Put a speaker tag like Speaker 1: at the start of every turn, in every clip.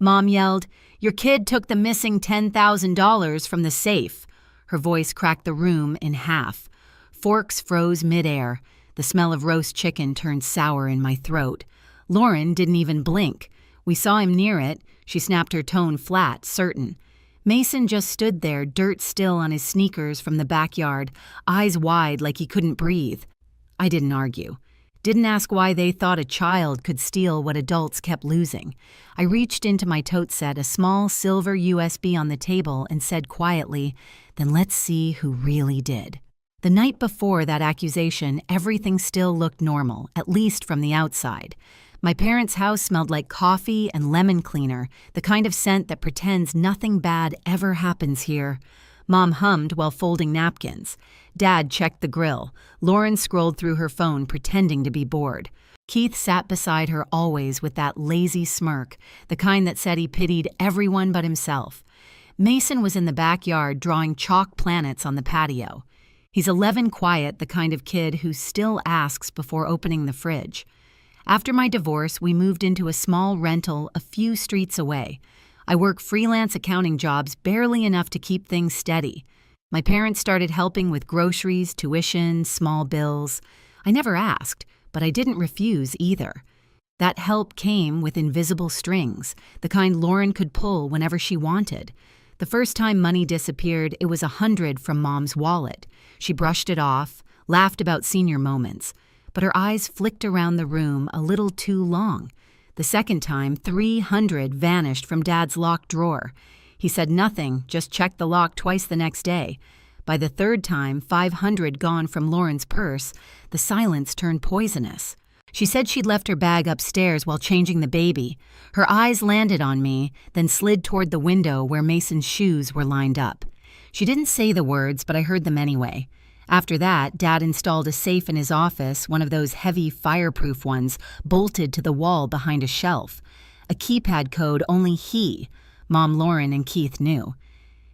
Speaker 1: Mom yelled, "Your kid took the missing $10,000 from the safe." Her voice cracked the room in half. Forks froze midair. The smell of roast chicken turned sour in my throat. Lauren didn't even blink. We saw him near it. She snapped her tone flat, certain. Mason just stood there, dirt still on his sneakers from the backyard, eyes wide like he couldn't breathe. I didn't argue. Didn't ask why they thought a child could steal what adults kept losing. I reached into my tote set, a small silver USB on the table, and said quietly, "Then let's see who really did." The night before that accusation, everything still looked normal, at least from the outside. My parents' house smelled like coffee and lemon cleaner, the kind of scent that pretends nothing bad ever happens here. Mom hummed while folding napkins. Dad checked the grill. Lauren scrolled through her phone, pretending to be bored. Keith sat beside her always with that lazy smirk, the kind that said he pitied everyone but himself. Mason was in the backyard drawing chalk planets on the patio. He's 11 quiet, the kind of kid who still asks before opening the fridge. After my divorce, we moved into a small rental a few streets away. I work freelance accounting jobs, barely enough to keep things steady. My parents started helping with groceries, tuition, small bills. I never asked, but I didn't refuse either. That help came with invisible strings, the kind Lauren could pull whenever she wanted. The first time money disappeared, it was $100 from Mom's wallet. She brushed it off, laughed about senior moments, but her eyes flicked around the room a little too long. The second time, $300 vanished from Dad's locked drawer. He said nothing, just checked the lock twice the next day. By the third time, $500 gone from Lauren's purse, the silence turned poisonous. She said she'd left her bag upstairs while changing the baby. Her eyes landed on me, then slid toward the window where Mason's shoes were lined up. She didn't say the words, but I heard them anyway. After that, Dad installed a safe in his office, one of those heavy fireproof ones, bolted to the wall behind a shelf. A keypad code only he, Mom, Lauren, and Keith knew.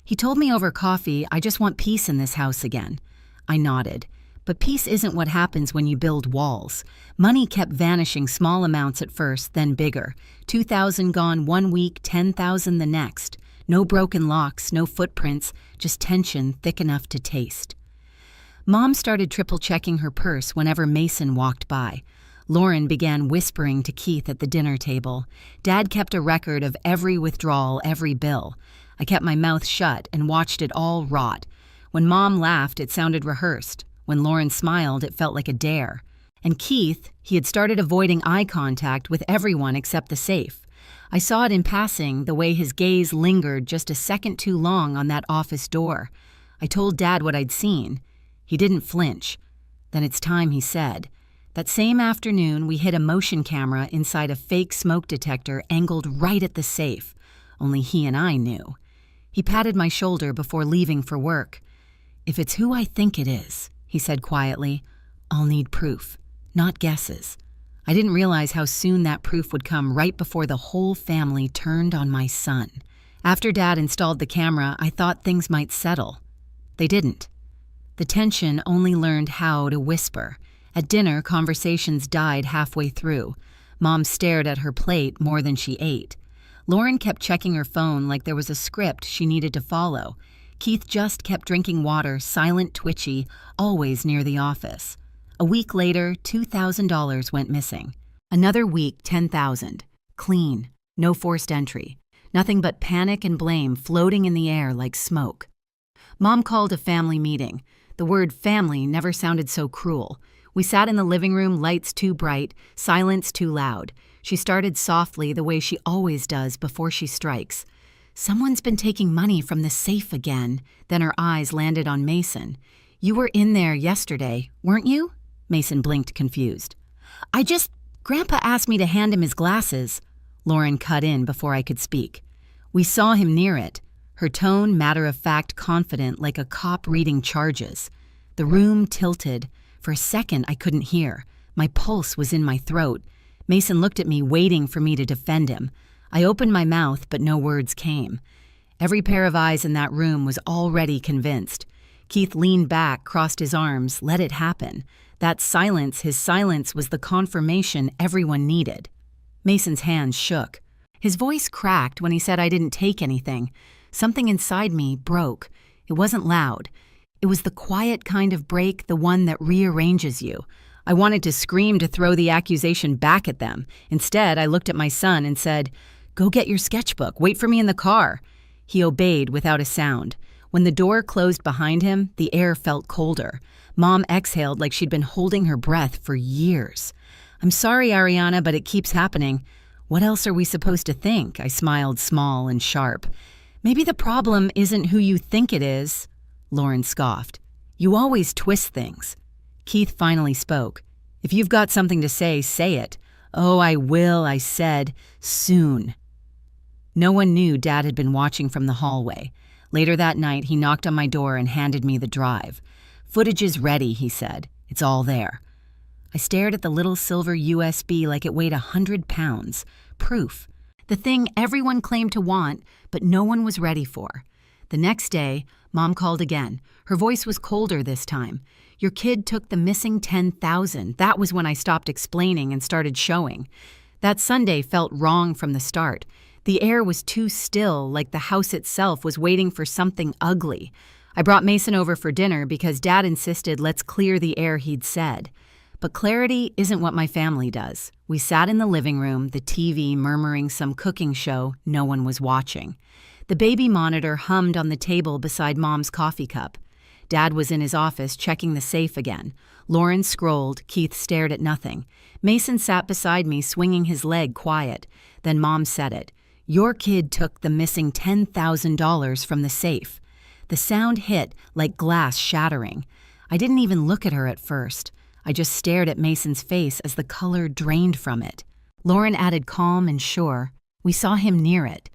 Speaker 1: He told me over coffee, "I just want peace in this house again." I nodded. But peace isn't what happens when you build walls. Money kept vanishing, small amounts at first, then bigger. 2,000 gone one week, 10,000 the next. No broken locks, no footprints, just tension thick enough to taste. Mom started triple-checking her purse whenever Mason walked by. Lauren began whispering to Keith at the dinner table. Dad kept a record of every withdrawal, every bill. I kept my mouth shut and watched it all rot. When Mom laughed, it sounded rehearsed. When Lauren smiled, it felt like a dare. And Keith, he had started avoiding eye contact with everyone except the safe. I saw it in passing, the way his gaze lingered just a second too long on that office door. I told Dad what I'd seen. He didn't flinch. "Then it's time," he said. That same afternoon, we hid a motion camera inside a fake smoke detector angled right at the safe. Only he and I knew. He patted my shoulder before leaving for work. "If it's who I think it is," he said quietly, "I'll need proof, not guesses." I didn't realize how soon that proof would come right before the whole family turned on my son. After Dad installed the camera, I thought things might settle. They didn't. The tension only learned how to whisper. At dinner, conversations died halfway through. Mom stared at her plate more than she ate. Lauren kept checking her phone like there was a script she needed to follow. Keith just kept drinking water, silent, twitchy, always near the office. A week later, $2,000 went missing. Another week, $10,000. Clean. No forced entry. Nothing but panic and blame floating in the air like smoke. Mom called a family meeting. The word family never sounded so cruel. We sat in the living room, lights too bright, silence too loud. She started softly, the way she always does before she strikes. "Someone's been taking money from the safe again." Then her eyes landed on Mason. "You were in there yesterday, weren't you?" Mason blinked, confused. Grandpa asked me to hand him his glasses." Lauren cut in before I could speak. "We saw him near it." Her tone matter-of-fact, confident, like a cop reading charges. The room tilted. For a second, I couldn't hear. My pulse was in my throat. Mason looked at me, waiting for me to defend him. I opened my mouth, but no words came. Every pair of eyes in that room was already convinced. Keith leaned back, crossed his arms, let it happen. That silence, his silence, was the confirmation everyone needed. Mason's hands shook. His voice cracked when he said I didn't take anything. Something inside me broke. It wasn't loud. It was the quiet kind of break, the one that rearranges you. I wanted to scream to throw the accusation back at them. Instead, I looked at my son and said, "Go get your sketchbook. Wait for me in the car." He obeyed without a sound. When the door closed behind him, the air felt colder. Mom exhaled like she'd been holding her breath for years. "I'm sorry, Ariana, but it keeps happening." "What else are we supposed to think?" I smiled small and sharp. "Maybe the problem isn't who you think it is." Lauren scoffed. "You always twist things." Keith finally spoke. "If you've got something to say, say it." "Oh, I will," I said. "Soon." No one knew Dad had been watching from the hallway. Later that night, he knocked on my door and handed me the drive. "Footage is ready," he said. "It's all there." I stared at the little silver USB like it weighed 100 pounds. Proof. The thing everyone claimed to want, but no one was ready for. The next day, Mom called again. Her voice was colder this time. "Your kid took the missing 10,000. That was when I stopped explaining and started showing. That Sunday felt wrong from the start. The air was too still, like the house itself was waiting for something ugly. I brought Mason over for dinner because Dad insisted let's clear the air he'd said. But clarity isn't what my family does. We sat in the living room, the TV murmuring some cooking show no one was watching. The baby monitor hummed on the table beside Mom's coffee cup. Dad was in his office checking the safe again. Lauren scrolled, Keith stared at nothing. Mason sat beside me swinging his leg quiet. Then Mom said it. "Your kid took the missing $10,000 from the safe." The sound hit like glass shattering. I didn't even look at her at first. I just stared at Mason's face as the color drained from it. Lauren added calm and sure. "We saw him near it."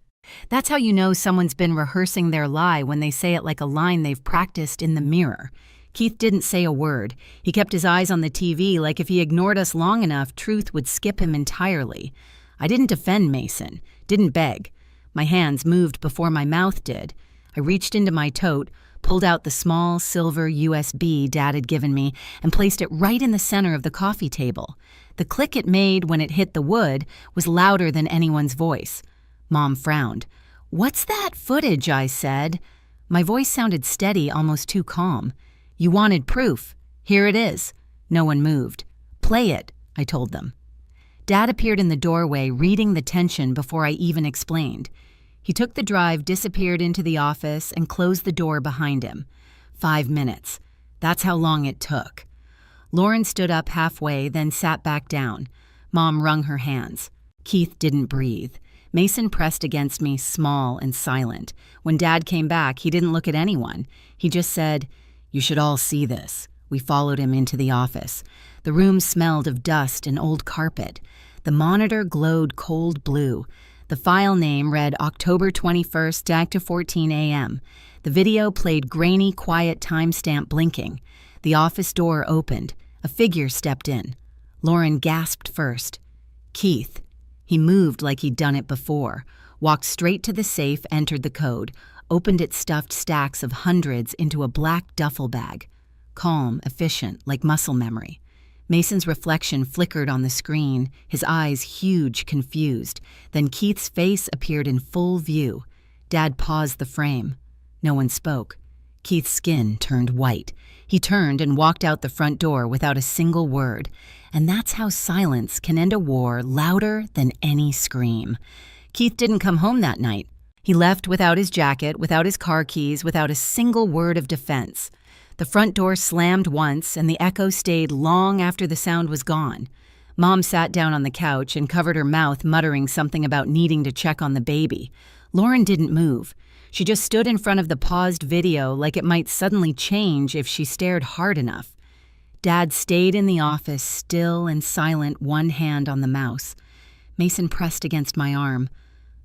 Speaker 1: That's how you know someone's been rehearsing their lie when they say it like a line they've practiced in the mirror. Keith didn't say a word. He kept his eyes on the TV like if he ignored us long enough, truth would skip him entirely. I didn't defend Mason, didn't beg. My hands moved before my mouth did. I reached into my tote, pulled out the small silver USB Dad had given me, and placed it right in the center of the coffee table. The click it made when it hit the wood was louder than anyone's voice. Mom frowned. "What's that footage?" I said. My voice sounded steady, almost too calm. "You wanted proof. Here it is." No one moved. "Play it," I told them. Dad appeared in the doorway, reading the tension before I even explained. He took the drive, disappeared into the office, and closed the door behind him. 5 minutes. That's how long it took. Lauren stood up halfway, then sat back down. Mom wrung her hands. Keith didn't breathe. Mason pressed against me, small and silent. When Dad came back, he didn't look at anyone. He just said, "You should all see this." We followed him into the office. The room smelled of dust and old carpet. The monitor glowed cold blue. The file name read October 21st, to 14 a.m. The video played grainy, quiet timestamp blinking. The office door opened. A figure stepped in. Lauren gasped first. "Keith." He moved like he'd done it before, walked straight to the safe, entered the code, opened its stuffed stacks of hundreds into a black duffel bag. Calm, efficient, like muscle memory. Mason's reflection flickered on the screen, his eyes huge, confused. Then Keith's face appeared in full view. Dad paused the frame. No one spoke. Keith's skin turned white. He turned and walked out the front door without a single word. And that's how silence can end a war louder than any scream. Keith didn't come home that night. He left without his jacket, without his car keys, without a single word of defense. The front door slammed once, and the echo stayed long after the sound was gone. Mom sat down on the couch and covered her mouth, muttering something about needing to check on the baby. Lauren didn't move. She just stood in front of the paused video like it might suddenly change if she stared hard enough. Dad stayed in the office, still and silent, one hand on the mouse. Mason pressed against my arm.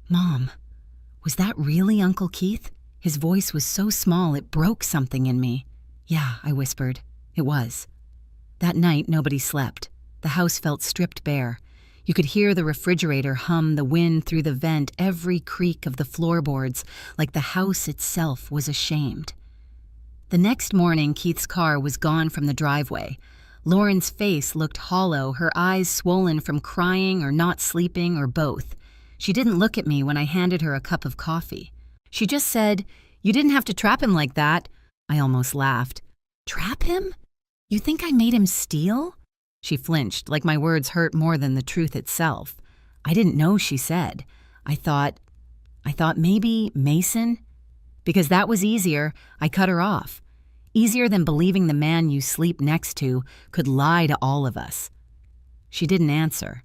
Speaker 1: "Mom, was that really Uncle Keith?" His voice was so small it broke something in me. "Yeah," I whispered. "It was." That night, nobody slept. The house felt stripped bare. You could hear the refrigerator hum, the wind through the vent, every creak of the floorboards, like the house itself was ashamed. The next morning, Keith's car was gone from the driveway. Lauren's face looked hollow, her eyes swollen from crying or not sleeping or both. She didn't look at me when I handed her a cup of coffee. She just said, "You didn't have to trap him like that." I almost laughed. "Trap him? You think I made him steal?" She flinched, like my words hurt more than the truth itself. "I didn't know," she said. I thought maybe Mason? Because that was easier, I cut her off. Easier than believing the man you sleep next to could lie to all of us. She didn't answer.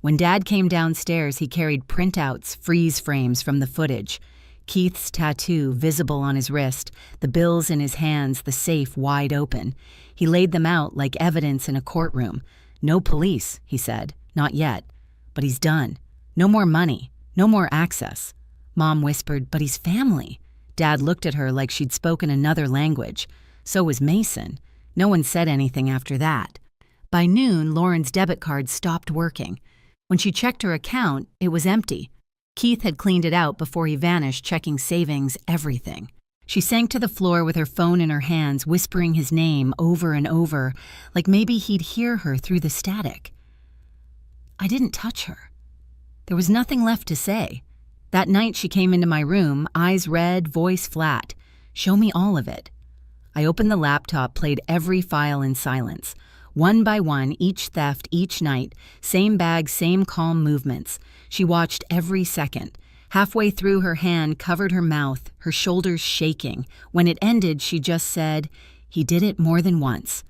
Speaker 1: When Dad came downstairs, he carried printouts, freeze frames from the footage. Keith's tattoo visible on his wrist, the bills in his hands, the safe wide open. He laid them out like evidence in a courtroom. "No police," he said. "Not yet. But he's done. No more money. No more access." Mom whispered, "But he's family." Dad looked at her like she'd spoken another language. So was Mason. No one said anything after that. By noon, Lauren's debit card stopped working. When she checked her account, it was empty. Keith had cleaned it out before he vanished, checking savings, everything. She sank to the floor with her phone in her hands, whispering his name over and over, like maybe he'd hear her through the static. I didn't touch her. There was nothing left to say. That night she came into my room, eyes red, voice flat. "Show me all of it." I opened the laptop, played every file in silence. One by one, each theft, each night, same bag, same calm movements. She watched every second. Halfway through, her hand covered her mouth, her shoulders shaking. When it ended, she just said, "He did it more than once."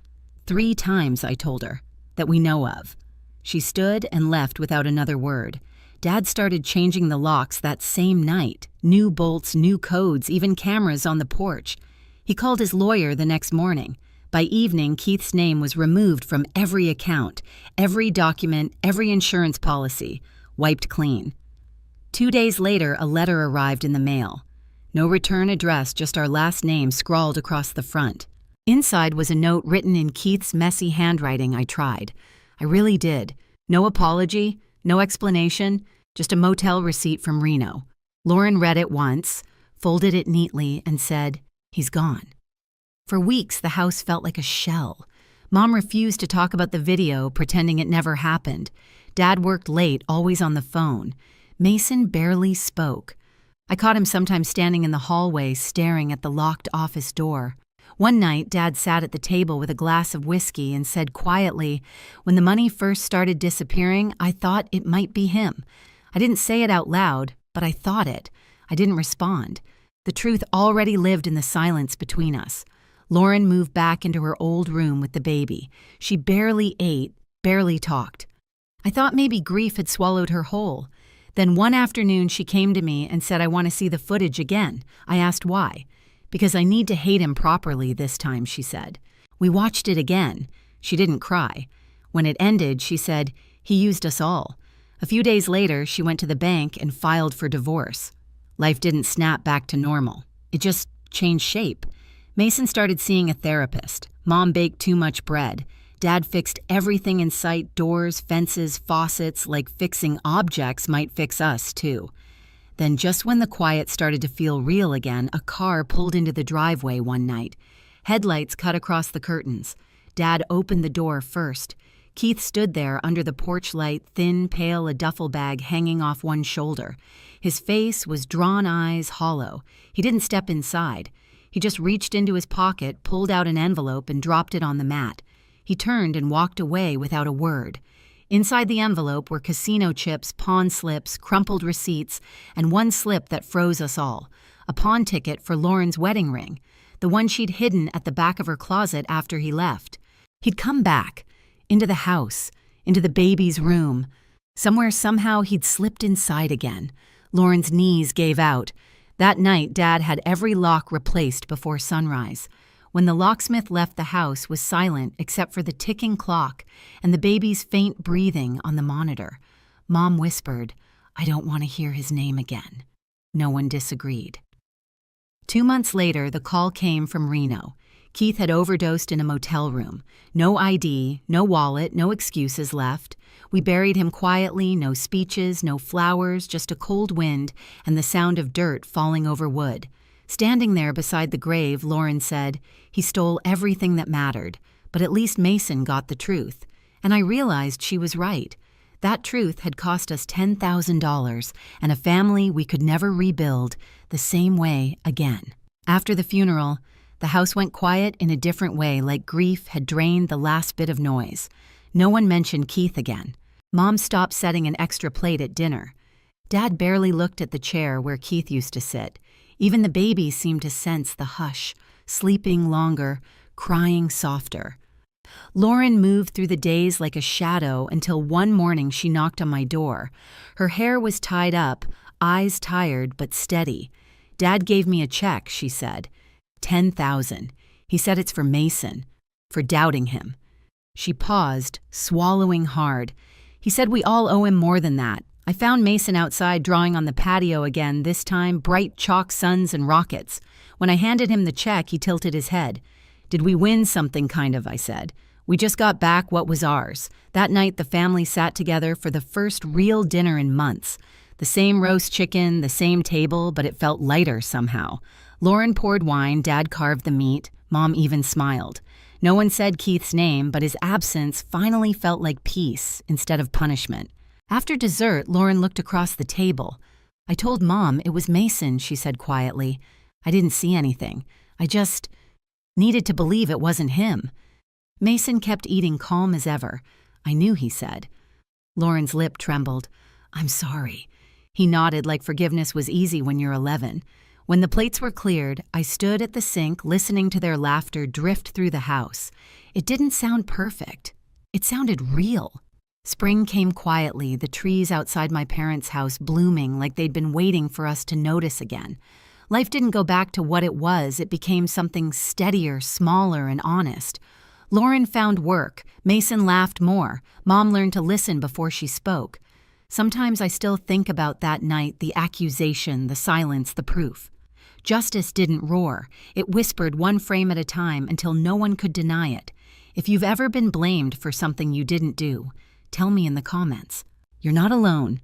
Speaker 1: 3 times, I told her, that we know of. She stood and left without another word. Dad started changing the locks that same night. New bolts, new codes, even cameras on the porch. He called his lawyer the next morning. By evening, Keith's name was removed from every account, every document, every insurance policy, wiped clean. 2 days later, a letter arrived in the mail. No return address, just our last name scrawled across the front. Inside was a note written in Keith's messy handwriting. I tried. I really did. No apology, no explanation, just a motel receipt from Reno. Lauren read it once, folded it neatly, and said, "He's gone." For weeks, the house felt like a shell. Mom refused to talk about the video, pretending it never happened. Dad worked late, always on the phone. Mason barely spoke. I caught him sometimes standing in the hallway, staring at the locked office door. One night, Dad sat at the table with a glass of whiskey and said quietly, "When the money first started disappearing, I thought it might be him." I didn't say it out loud, but I thought it. I didn't respond. The truth already lived in the silence between us. Lauren moved back into her old room with the baby. She barely ate, barely talked. I thought maybe grief had swallowed her whole. Then one afternoon she came to me and said, "I want to see the footage again." I asked why. "Because I need to hate him properly this time," she said. We watched it again. She didn't cry. When it ended, she said, "He used us all." A few days later, she went to the bank and filed for divorce. Life didn't snap back to normal. It just changed shape. Mason started seeing a therapist. Mom baked too much bread. Dad fixed everything in sight, doors, fences, faucets, like fixing objects might fix us, too. Then just when the quiet started to feel real again, a car pulled into the driveway one night. Headlights cut across the curtains. Dad opened the door first. Keith stood there under the porch light, thin, pale, a duffel bag hanging off one shoulder. His face was drawn eyes, hollow. He didn't step inside. He just reached into his pocket, pulled out an envelope, and dropped it on the mat. He turned and walked away without a word. Inside the envelope were casino chips, pawn slips, crumpled receipts, and one slip that froze us all, a pawn ticket for Lauren's wedding ring, the one she'd hidden at the back of her closet after he left. He'd come back, into the house, into the baby's room. Somewhere, somehow, he'd slipped inside again. Lauren's knees gave out. That night, Dad had every lock replaced before sunrise. When the locksmith left, the house was silent except for the ticking clock and the baby's faint breathing on the monitor. Mom whispered, "I don't want to hear his name again." No one disagreed. 2 months later, the call came from Reno. Keith had overdosed in a motel room. No ID, no wallet, no excuses left. We buried him quietly, no speeches, no flowers, just a cold wind and the sound of dirt falling over wood. Standing there beside the grave, Lauren said, "He stole everything that mattered, but at least Mason got the truth." And I realized she was right. That truth had cost us $10,000 and a family we could never rebuild the same way again. After the funeral, the house went quiet in a different way, like grief had drained the last bit of noise. No one mentioned Keith again. Mom stopped setting an extra plate at dinner. Dad barely looked at the chair where Keith used to sit. Even the baby seemed to sense the hush, sleeping longer, crying softer. Lauren moved through the days like a shadow until one morning she knocked on my door. Her hair was tied up, eyes tired but steady. Dad gave me a check, she said. $10,000. He said it's for Mason, for doubting him. She paused, swallowing hard. He said we all owe him more than that. I found Mason outside drawing on the patio again, this time bright chalk suns and rockets. When I handed him the check, he tilted his head. Did we win something, kind of, I said. We just got back what was ours. That night, the family sat together for the first real dinner in months. The same roast chicken, the same table, but it felt lighter somehow. Lauren poured wine, Dad carved the meat, Mom even smiled. No one said Keith's name, but his absence finally felt like peace instead of punishment. After dessert, Lauren looked across the table. I told Mom it was Mason, she said quietly. I didn't see anything. I just needed to believe it wasn't him. Mason kept eating calm as ever. I knew, he said. Lauren's lip trembled. I'm sorry. He nodded like forgiveness was easy when you're 11. When the plates were cleared, I stood at the sink listening to their laughter drift through the house. It didn't sound perfect. It sounded real. Spring came quietly, the trees outside my parents' house blooming like they'd been waiting for us to notice again. Life didn't go back to what it was. It became something steadier, smaller, and honest. Lauren found work. Mason laughed more. Mom learned to listen before she spoke. Sometimes I still think about that night, the accusation, the silence, the proof. Justice didn't roar. It whispered one frame at a time until no one could deny it. If you've ever been blamed for something you didn't do, tell me in the comments. You're not alone.